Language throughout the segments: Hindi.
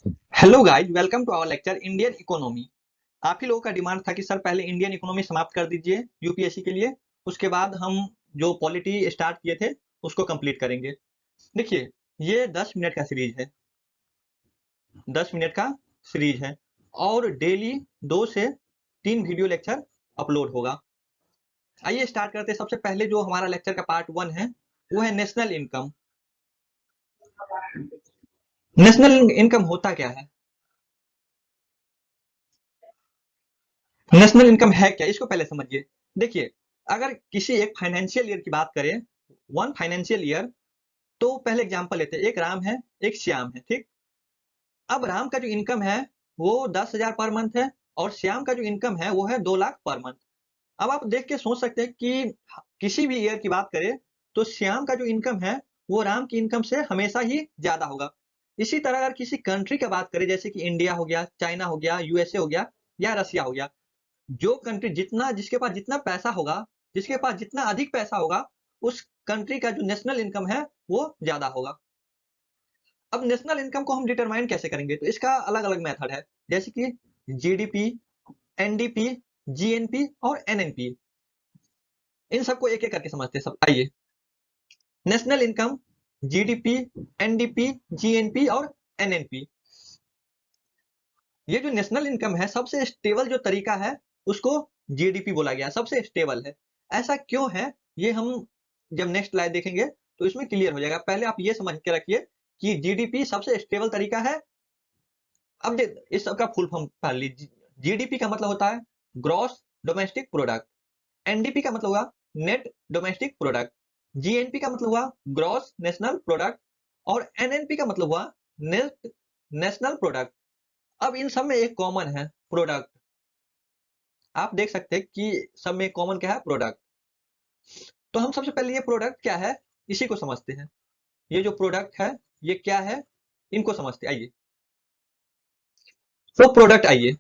Hello guys, welcome to our lecture Indian economy. आप ही लोगों का डिमांड था कि सर पहले इंडियन इकोनॉमी समाप्त कर दीजिए यूपीएससी के लिए, उसके बाद हम जो पॉलिटी स्टार्ट किए थे उसको कंप्लीट करेंगे। देखिए, ये 10 मिनट का सीरीज है, 10 मिनट का सीरीज है और डेली 2 से 3 वीडियो लेक्चर अपलोड होगा। आइए स्टार्ट करते हैं। सबसे पहले जो हमारा लेक्चर का पार्ट 1 है वो है नेशनल इनकम। नेशनल इनकम होता क्या है, नेशनल इनकम है क्या, इसको पहले समझिए। देखिए, अगर किसी एक फाइनेंशियल ईयर की बात करें, वन फाइनेंशियल ईयर, तो पहले एग्जांपल लेते हैं। एक राम है, एक श्याम है, ठीक। अब राम का जो इनकम है वो 10,000 पर मंथ है और श्याम का जो इनकम है वो है 2 लाख पर मंथ। अब आप देख के सोच सकते हैं कि किसी भी ईयर की बात करें तो श्याम का जो इनकम है वो राम की इनकम से हमेशा ही ज्यादा होगा। इसी तरह अगर किसी कंट्री की बात करें, जैसे कि इंडिया हो गया, चाइना हो गया, यूएसए हो गया या रसिया हो गया, जो कंट्री जितना जिसके पास जितना पैसा होगा, जिसके पास जितना अधिक पैसा होगा, उस कंट्री का जो नेशनल इनकम है वो ज्यादा होगा। अब नेशनल इनकम को हम डिटरमाइन कैसे करेंगे, तो इसका अलग अलग मेथड है, जैसे कि जीडीपी, एनडीपी, जीएनपी और एनएनपी। इन सबको एक एक करके समझते हैं। सब आइए, national income, GDP, NDP, GNP और एनएनपी। ये जो नेशनल इनकम है, सबसे स्टेबल जो तरीका है उसको जीडीपी बोला गया, सबसे स्टेबल है। ऐसा क्यों है, ये हम जब नेक्स्ट स्लाइड देखेंगे तो इसमें क्लियर हो जाएगा। पहले आप ये समझ के रखिए कि जीडीपी सबसे स्टेबल तरीका है। अब इस सबका फुल फॉर्म पढ़ लीजिए। जीडीपी का मतलब होता है ग्रॉस डोमेस्टिक प्रोडक्ट, एनडीपी का मतलब हुआ नेट डोमेस्टिक प्रोडक्ट, जीएनपी का मतलब हुआ ग्रॉस नेशनल प्रोडक्ट और एनएनपी का मतलब हुआ नेट नेशनल प्रोडक्ट। अब इन सब में एक कॉमन है, प्रोडक्ट। आप देख सकते हैं कि सब में कॉमन क्या है, प्रोडक्ट। तो हम सबसे पहले ये प्रोडक्ट क्या है इसी को समझते हैं। ये जो प्रोडक्ट है ये क्या है, इनको समझते हैं। आइए, तो प्रोडक्ट, आइए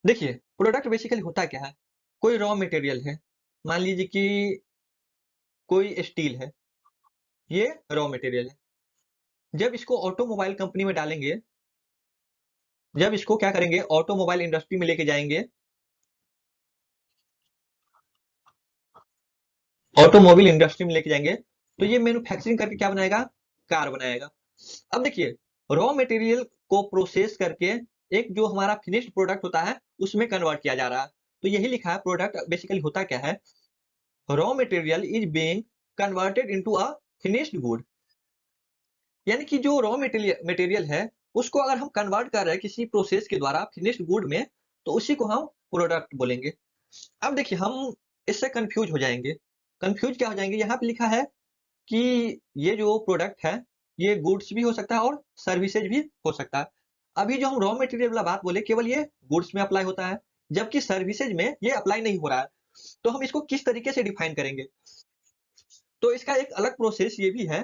देखिए, प्रोडक्ट बेसिकली होता क्या है। कोई रॉ मटेरियल है, मान लीजिए कि कोई स्टील है, ये रॉ मटेरियल है। जब इसको ऑटोमोबाइल कंपनी में डालेंगे, जब इसको क्या करेंगे, ऑटोमोबाइल इंडस्ट्री में लेके जाएंगे, ऑटोमोबाइल इंडस्ट्री में लेके जाएंगे, तो ये मैन्युफैक्चरिंग करके क्या बनाएगा, कार बनाएगा। अब देखिए, रॉ मटेरियल को प्रोसेस करके एक जो हमारा फिनिश्ड प्रोडक्ट होता है उसमें कन्वर्ट किया जा रहा है। तो यही लिखा है, प्रोडक्ट बेसिकली होता क्या है, raw material is being converted into a finished good. यानी कि जो रॉ मटेरियल मटेरियल है उसको अगर हम कन्वर्ट कर रहे हैं किसी प्रोसेस के द्वारा फिनिश्ड गुड में, तो उसी को हम प्रोडक्ट बोलेंगे। अब देखिए, हम इससे कंफ्यूज हो जाएंगे। कंफ्यूज क्या हो जाएंगे, यहाँ पे लिखा है कि ये जो प्रोडक्ट है ये गुड्स भी हो सकता है और सर्विसेज भी हो सकता है। अभी जो हम रॉ मटेरियल वाला बात बोले, केवल ये गुड्स में अप्लाई होता है, जबकि सर्विसेज में ये अप्लाई नहीं हो रहा है। तो हम इसको किस तरीके से डिफाइन करेंगे, तो इसका एक अलग प्रोसेस ये भी है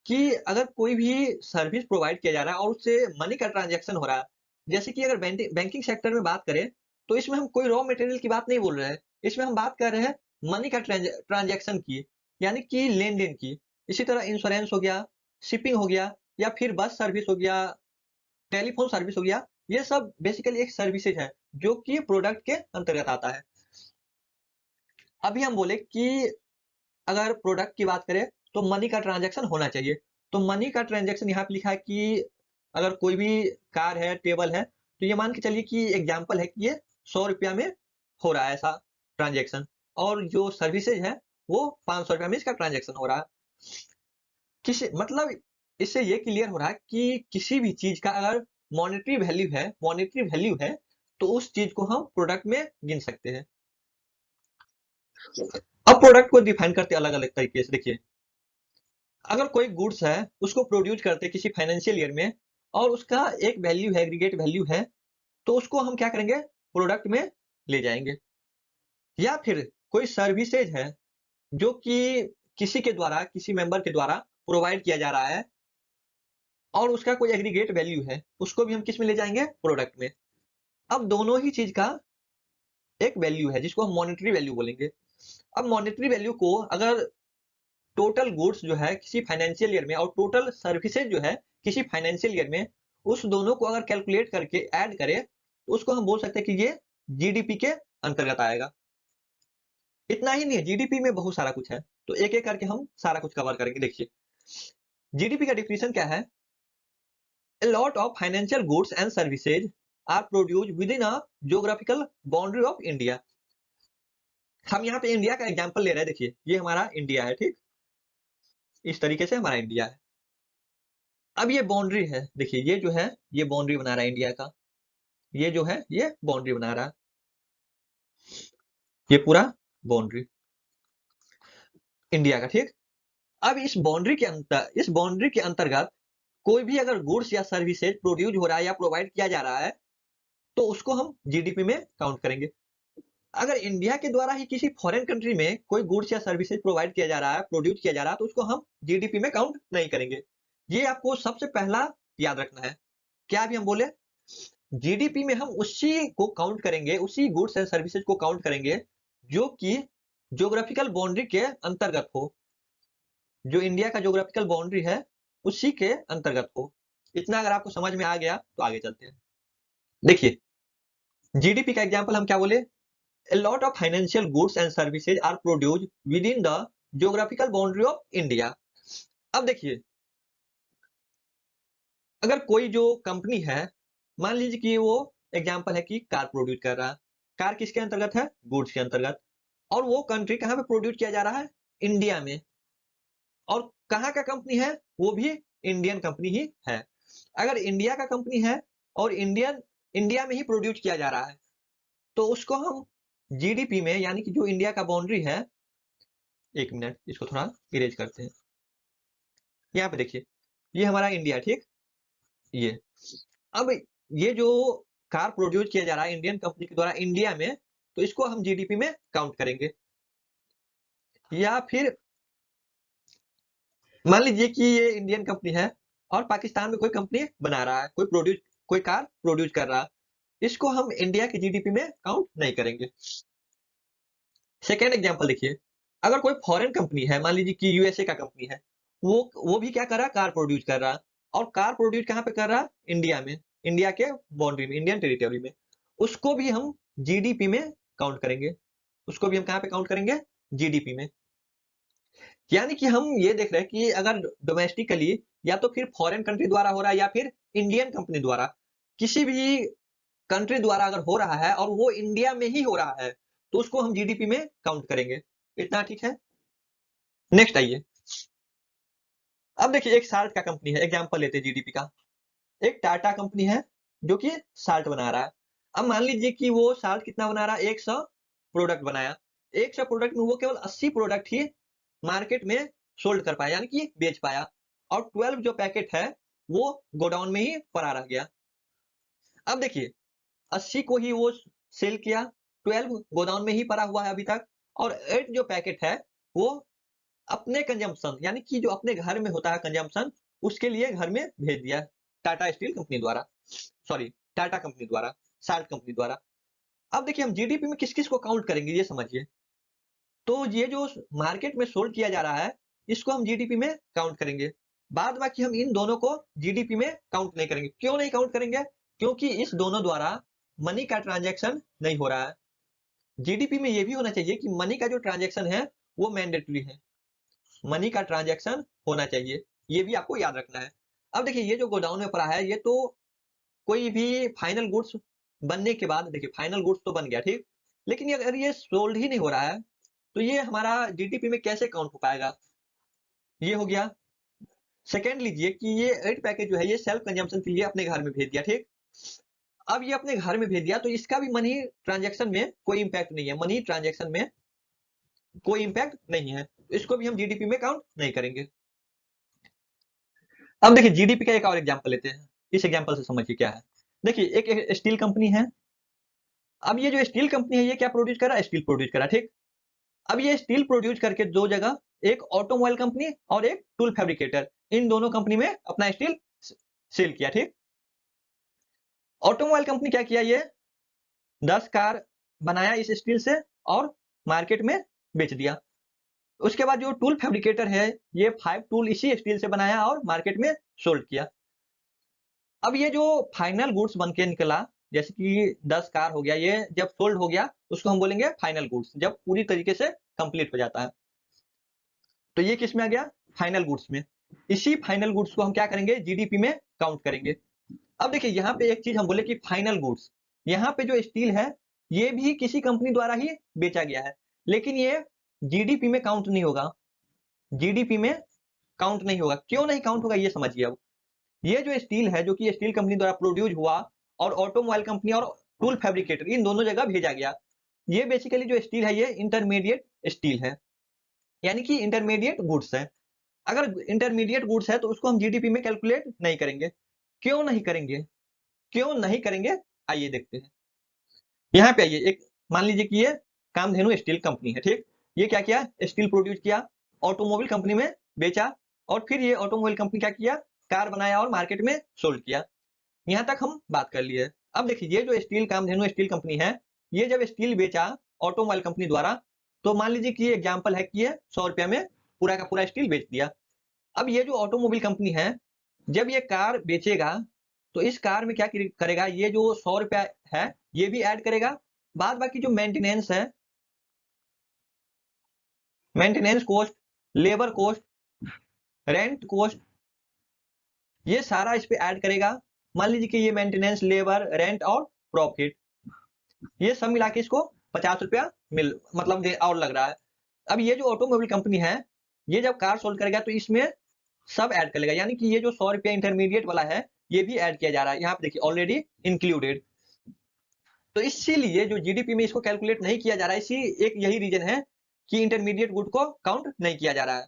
कि अगर कोई भी सर्विस प्रोवाइड किया जा रहा है और उससे मनी का ट्रांजेक्शन हो रहा है, जैसे कि अगर बैंकिंग सेक्टर में बात करें, तो इसमें हम कोई रॉ मटेरियल की बात नहीं बोल रहे हैं, इसमें हम बात कर रहे हैं मनी का ट्रांजेक्शन की, यानी कि लेन देन की। इसी तरह इंश्योरेंस हो गया, शिपिंग हो गया, या फिर बस सर्विस हो गया, टेलीफोन सर्विस हो गया, ये सब बेसिकली एक सर्विसेज है जो कि प्रोडक्ट के अंतर्गत आता है। अभी हम बोले कि अगर प्रोडक्ट की बात करें तो मनी का ट्रांजैक्शन होना चाहिए। तो मनी का ट्रांजैक्शन यहाँ पे लिखा है कि अगर कोई भी कार है, टेबल है, तो ये मान के चलिए कि एग्जांपल है कि ये 100 रुपया में हो रहा है ऐसा ट्रांजैक्शन, और जो सर्विसेज है वो 500 रुपया में इसका ट्रांजैक्शन हो रहा है। किसी मतलब इससे ये क्लियर हो रहा है कि किसी भी चीज का अगर मॉनेटरी वैल्यू है तो उस चीज को हम प्रोडक्ट में गिन सकते हैं। अब प्रोडक्ट को डिफाइन करते अलग अलग तरीके से। देखिए, अगर कोई गुड्स है उसको प्रोड्यूस करते किसी फाइनेंशियल ईयर में और उसका एक वैल्यू है, एग्रीगेट वैल्यू है, तो उसको हम क्या करेंगे, प्रोडक्ट में ले जाएंगे। या फिर कोई सर्विसेज है जो कि किसी के द्वारा, किसी मेंबर के द्वारा प्रोवाइड किया जा रहा है और उसका कोई एग्रीगेट वैल्यू है, उसको भी हम किस में ले जाएंगे, प्रोडक्ट में। अब दोनों ही चीज का एक वैल्यू है जिसको हम मॉनेटरी वैल्यू बोलेंगे। अब मॉनेटरी वैल्यू को अगर टोटल गुड्स जो है किसी फाइनेंशियल ईयर में और टोटल सर्विसेज जो है किसी फाइनेंशियल ईयर में उस दोनों को अगर कैलकुलेट करके ऐड करें तो उसको हम बोल सकते हैं कि ये जीडीपी के अंतर्गत आएगा। इतना ही नहीं है, जीडीपी में बहुत सारा कुछ है, तो एक एक करके हम सारा कुछ कवर करेंगे। देखिए जीडीपी का डिफिनेशन क्या है, a lot of financial goods and services are produced within a geographical boundary of India। हम यहाँ पे इंडिया का एग्जांपल ले रहे हैं। देखिए ये हमारा इंडिया है, ठीक, इस तरीके से हमारा इंडिया है। अब ये बाउंड्री है, देखिए ये जो है ये बाउंड्री बना रहा है इंडिया का, ये जो है ये बाउंड्री बना रहा है, ये पूरा बाउंड्री इंडिया का, ठीक। अब इस बाउंड्री के अंतर्गत कोई भी अगर गुड्स या सर्विसेज प्रोड्यूस हो रहा है या प्रोवाइड किया जा रहा है तो उसको हम जीडीपी में काउंट करेंगे। अगर इंडिया के द्वारा ही किसी फॉरेन कंट्री में कोई गुड्स या सर्विसेज प्रोवाइड किया जा रहा है, प्रोड्यूस किया जा रहा है, तो उसको हम जीडीपी में काउंट नहीं करेंगे। ये आपको सबसे पहला याद रखना है। क्या अभी हम बोले, जीडीपी में हम उसी को काउंट करेंगे, उसी गुड्स एंड सर्विसेज को काउंट करेंगे जो कि ज्योग्राफिकल बाउंड्री के अंतर्गत हो, जो इंडिया का ज्योग्राफिकल बाउंड्री है उसी के अंतर्गत हो। इतना अगर आपको समझ में आ गया तो आगे चलते हैं। देखिए जीडीपी का एग्जांपल हम क्या बोले, a lot of financial goods and services are produced within the geographical boundary of India। अब देखिए अगर कोई जो कंपनी है, मान लीजिए कि वो एग्जांपल है कि कार प्रोड्यूस कर रहा है, कार किसके अंतर्गत है, गुड्स के अंतर्गत, और वो कंट्री कहाँ पे प्रोड्यूस किया जा रहा है, इंडिया में, और कहाँ का कंपनी है, वो भी इंडियन कंपनी ही है। अगर इंडिया का कंपनी है और इंडिया में ही प्रोड्यूस किया जा रहा है तो उसको हम जीडीपी में, यानी कि जो इंडिया का बाउंड्री है, एक मिनट इसको थोड़ा इरेज करते हैं। यहाँ पे देखिए ये हमारा इंडिया, ठीक, ये अब ये जो कार प्रोड्यूस किया जा रहा है इंडियन कंपनी के द्वारा इंडिया में, तो इसको हम जीडीपी में काउंट करेंगे। या फिर मान लीजिए कि ये इंडियन कंपनी है और पाकिस्तान में कोई कंपनी बना रहा है, कोई कार प्रोड्यूस कर रहा है, इसको हम इंडिया की जीडीपी में काउंट नहीं करेंगे। सेकेंड एग्जांपल देखिए, अगर कोई फॉरेन कंपनी है, मान लीजिए कि यूएसए का कंपनी है, वो भी क्या कर रहा है, कार प्रोड्यूस कर रहा है, और कार प्रोड्यूस कहाँ पे कर रहा है, इंडिया में, इंडिया के बाउंड्री में, इंडियन टेरिटरी में, उसको भी हम जीडीपी में काउंट करेंगे। उसको भी हम कहाँ पे काउंट करेंगे, जीडीपी में। यानी कि हम ये देख रहे हैं कि अगर डोमेस्टिकली या तो फिर फॉरेन कंट्री द्वारा हो रहा है या फिर इंडियन कंपनी द्वारा, किसी भी कंट्री द्वारा अगर हो रहा है और वो इंडिया में ही हो रहा है तो उसको हम जीडीपी में काउंट करेंगे। इतना ठीक है। नेक्स्ट आइए, अब देखिए एक साल्ट का कंपनी है, एग्जांपल लेते हैं जीडीपी का। एक टाटा कंपनी है जो कि साल्ट बना रहा है। अब मान लीजिए कि वो साल्ट कितना बना रहा है, 100 प्रोडक्ट बनाया। 100 प्रोडक्ट में वो केवल 80 प्रोडक्ट ही मार्केट में सोल्ड कर पाया, यानी कि बेच पाया, और 12 जो पैकेट है वो गोडाउन में ही पड़ा रह गया। अब देखिए 80 को ही वो सेल किया, 12 गोडाउन में ही पड़ा हुआ है अभी तक, और 8 जो पैकेट है वो अपने कंजम्पशन, यानी कि जो अपने घर में होता है कंजम्पशन, उसके लिए घर में भेज दिया टाटा स्टील कंपनी द्वारा, सॉरी टाटा कंपनी द्वारा, साल्ट कंपनी द्वारा। अब देखिए हम जीडीपी में किस किस को काउंट करेंगे ये समझिए। तो ये जो मार्केट में सोल्ड किया जा रहा है इसको हम जीडीपी में काउंट करेंगे, बाद बाकी हम इन दोनों को जीडीपी में काउंट नहीं करेंगे। क्यों नहीं काउंट करेंगे, क्योंकि इस दोनों द्वारा मनी का ट्रांजैक्शन नहीं हो रहा है। जीडीपी में ये भी होना चाहिए कि मनी का जो ट्रांजैक्शन है वो मैंडेटरी है, मनी का ट्रांजैक्शन होना चाहिए, ये भी आपको याद रखना है। अब देखिए ये जो गोडाउन में पड़ा है, ये तो कोई भी फाइनल गुड्स बनने के बाद, देखिए फाइनल गुड्स तो बन गया, ठीक, लेकिन अगर ये सोल्ड ही नहीं हो रहा है तो ये हमारा जीडीपी में कैसे काउंट हो पाएगा। ये हो गया। सेकेंड लीजिए कि ये 8 पैकेज जो है ये सेल्फ कंजम्पशन के लिए अपने घर में भेज दिया, ठीक। अब ये अपने घर में भेज दिया तो इसका भी मनी ट्रांजैक्शन में कोई इंपैक्ट नहीं है, मनी ट्रांजैक्शन में कोई इंपैक्ट नहीं है, इसको भी हम जीडीपी में काउंट नहीं करेंगे। अब देखिए जीडीपी का एक और एग्जांपल लेते हैं, इस एग्जांपल से समझिए क्या है। देखिए एक स्टील कंपनी है। अब ये जो स्टील कंपनी है ये क्या प्रोड्यूस कर रहा है, स्टील प्रोड्यूस कर रहा है, ठीक। अब ये स्टील प्रोड्यूस करके दो जगह, एक ऑटोमोबाइल कंपनी और एक टूल फैब्रिकेटर, इन दोनों कंपनी में अपना स्टील सेल किया, ठीक। ऑटोमोबाइल कंपनी क्या किया, ये 10 कार बनाया इस स्टील से और मार्केट में बेच दिया। उसके बाद जो टूल फैब्रिकेटर है ये 5 टूल इसी स्टील से बनाया और मार्केट में सोल्ड किया। अब ये जो फाइनल गुड्स बन के निकला, जैसे कि 10 कार हो गया, ये जब सोल्ड हो गया उसको हम बोलेंगे फाइनल गुड्स, जब पूरी तरीके से कंप्लीट हो जाता है। तो ये किस में आ गया? फाइनल गुड्स में। इसी फाइनल गुड्स को हम क्या करेंगे? जीडीपी में काउंट करेंगे। अब देखिए यहाँ पे एक चीज हम बोले कि फाइनल गुड्स, यहाँ पे जो स्टील है ये भी किसी कंपनी द्वारा ही बेचा गया है, लेकिन ये जीडीपी में काउंट नहीं होगा। जीडीपी में काउंट नहीं होगा। क्यों नहीं काउंट होगा ये समझिए। अब ये जो स्टील है, जो कि स्टील कंपनी द्वारा प्रोड्यूस हुआ और ऑटोमोबाइल कंपनी और टूल फैब्रिकेटर इन दोनों जगह भेजा गया, ये बेसिकली जो स्टील है ये इंटरमीडिएट स्टील है, यानी कि इंटरमीडिएट गुड्स है। अगर इंटरमीडिएट गुड्स है तो उसको हम जीडीपी में कैलकुलेट नहीं करेंगे। क्यों नहीं करेंगे? क्यों नहीं करेंगे? आइए देखते हैं। यहाँ पे आइए, एक मान लीजिए कि ये कामधेनु स्टील कंपनी है, ठीक। ये क्या किया? स्टील प्रोड्यूस किया, ऑटोमोबाइल कंपनी में बेचा, और फिर ये ऑटोमोबाइल कंपनी क्या किया? कार बनाया और मार्केट में सोल्ड किया। यहाँ तक हम बात कर लिए। अब देखिए ये जो स्टील कामधेनु स्टील कंपनी है, ये जब स्टील बेचा ऑटोमोबाइल कंपनी द्वारा, तो मान लीजिए कि ये एग्जाम्पल है कि ये 100 रुपया में पूरा का पूरा स्टील बेच दिया। अब ये जो ऑटोमोबाइल कंपनी है, जब ये कार बेचेगा तो इस कार में क्या करेगा? ये जो 100 रुपया है ये भी ऐड करेगा, बाद बाकी जो मेंटेनेंस है, maintenance cost, labour cost, rent cost, ये सारा इस पे ऐड करेगा। मान लीजिए कि ये मेंटेनेंस, लेबर, रेंट और प्रॉफिट, ये सब मिला के इसको 50 रुपया मतलब और लग रहा है। अब ये जो ऑटोमोबाइल कंपनी है, ये जब कार सोल्ड करेगा तो इसमें सब ऐड कर लेगा, यानी कि ये जो 100 रुपया इंटरमीडिएट वाला है ये भी ऐड किया जा रहा है। यहाँ पे देखिए ऑलरेडी इंक्लूडेड। तो इसीलिए जो जीडीपी में इसको कैलकुलेट नहीं किया जा रहा है, इसी एक यही रीजन है कि इंटरमीडिएट गुड को काउंट नहीं किया जा रहा है।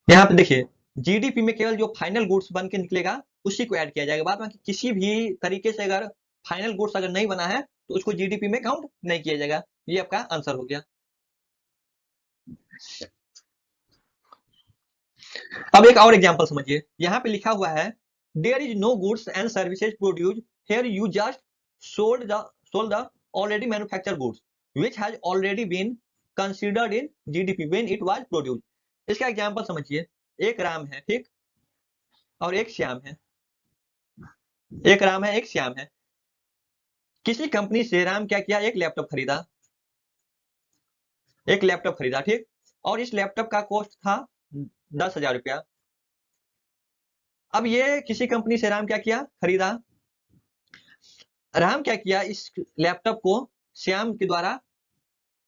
यहाँ पे देखिए जीडीपी में केवल जो फाइनल गुड्स बन के निकलेगा उसी को ऐड किया जाएगा, बाद बाकी किसी भी तरीके से अगर फाइनल गुड्स अगर नहीं बना है तो उसको जीडीपी में काउंट नहीं किया जाएगा। ये आपका आंसर हो गया। अब एक और एग्जांपल समझिए। यहाँ पे लिखा हुआ है there is no goods and services produce here, you just sold the already manufacture goods which has already been considered in GDP when it was produced. इसका एग्जांपल समझिए। एक राम है, ठीक, और एक श्याम है। एक राम है, एक श्याम है। किसी कंपनी से राम क्या किया? एक लैपटॉप खरीदा, एक लैपटॉप खरीदा, ठीक, और इस लैपटॉप का कॉस्ट था 10,000 रुपया। अब ये किसी कंपनी से राम क्या किया? खरीदा। राम क्या किया? इस लैपटॉप को श्याम के द्वारा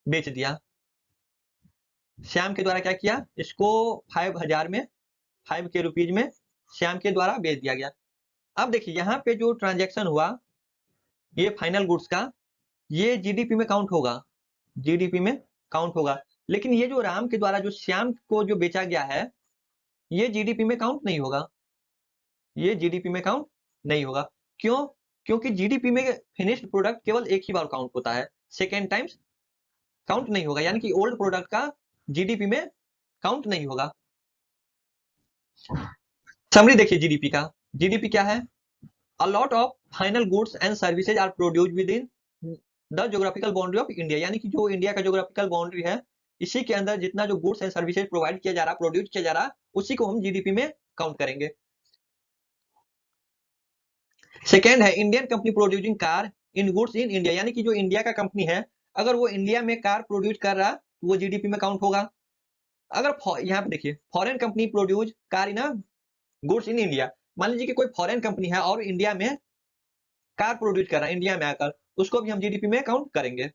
बेच दिया। श्याम के द्वारा क्या किया? इसको 5,000 में, 5 के रुपीज में श्याम के द्वारा बेच दिया गया। अब देखिए यहाँ पे जो ट्रांजैक्शन हुआ ये फाइनल गुड्स का, ये जीडीपी में काउंट होगा, जीडीपी में काउंट होगा। लेकिन ये जो राम के द्वारा जो श्याम को जो बेचा गया है ये जीडीपी में काउंट नहीं होगा, ये जीडीपी में काउंट नहीं होगा। क्यों? क्योंकि जीडीपी में फिनिश्ड प्रोडक्ट केवल एक ही बार काउंट होता है, सेकेंड टाइम्स काउंट नहीं होगा, यानी कि ओल्ड प्रोडक्ट का जीडीपी में काउंट नहीं होगा। समरी देखिए जीडीपी का। जीडीपी क्या है? A lot of final goods and services are produced within the geographical boundary of India, यानी कि जो इंडिया का ज्योग्राफिकल बाउंड्री है इसी के अंदर जितना जो गुड्स एंड सर्विसेज प्रोवाइड किया जा रहा, प्रोड्यूस किया जा रहा, उसी को हम जीडीपी में काउंट करेंगे। सेकेंड है Indian company producing car in goods in India, यानी कि जो इंडिया का कंपनी है अगर वो इंडिया में कार प्रोड्यूस कर रहा तो वो जीडीपी में काउंट होगा। अगर यहाँ पे देखिए foreign company produce car in goods in India, मान लीजिए कि कोई फॉरेन कंपनी है और इंडिया में कार प्रोड्यूस कर रहा है, इंडिया में आकर, उसको भी हम जीडीपी में काउंट करेंगे।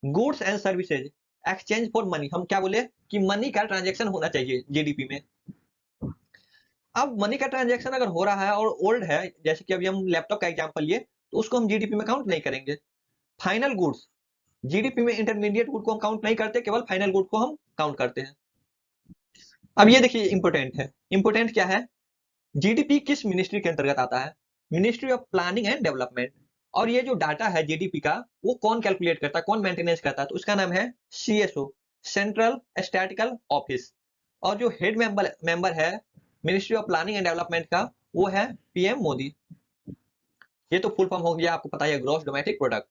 Goods and services exchange for money, हम क्या बोले कि मनी का ट्रांजेक्शन होना चाहिए जीडीपी में। अब मनी का ट्रांजैक्शन अगर हो रहा है और ओल्ड है, जैसे कि अभी हम लैपटॉप का एग्जांपल लिए, तो उसको हम जीडीपी में काउंट नहीं करेंगे। फाइनल गुड्स जीडीपी में इंटरमीडिएट गुड को हम काउंट नहीं करते, केवल फाइनल गुड को हम काउंट करते हैं। अब ये देखिए इंपोर्टेंट है। इंपोर्टेंट क्या है? जीडीपी किस मिनिस्ट्री के अंतर्गत आता है? Ministry of planning and development. और ये जो डाटा है जीडीपी का वो कौन कैलकुलेट करता है, कौन मेंटेनेंस करता है? तो उसका नाम है सीएसओ, सेंट्रल स्टैटिस्टिकल ऑफिस। और जो हेड मेंबर है ministry of planning and development का, वो है पीएम मोदी। ये तो फुल फॉर्म हो गया, आपको पता है, ग्रॉस डोमेस्टिक प्रोडक्ट।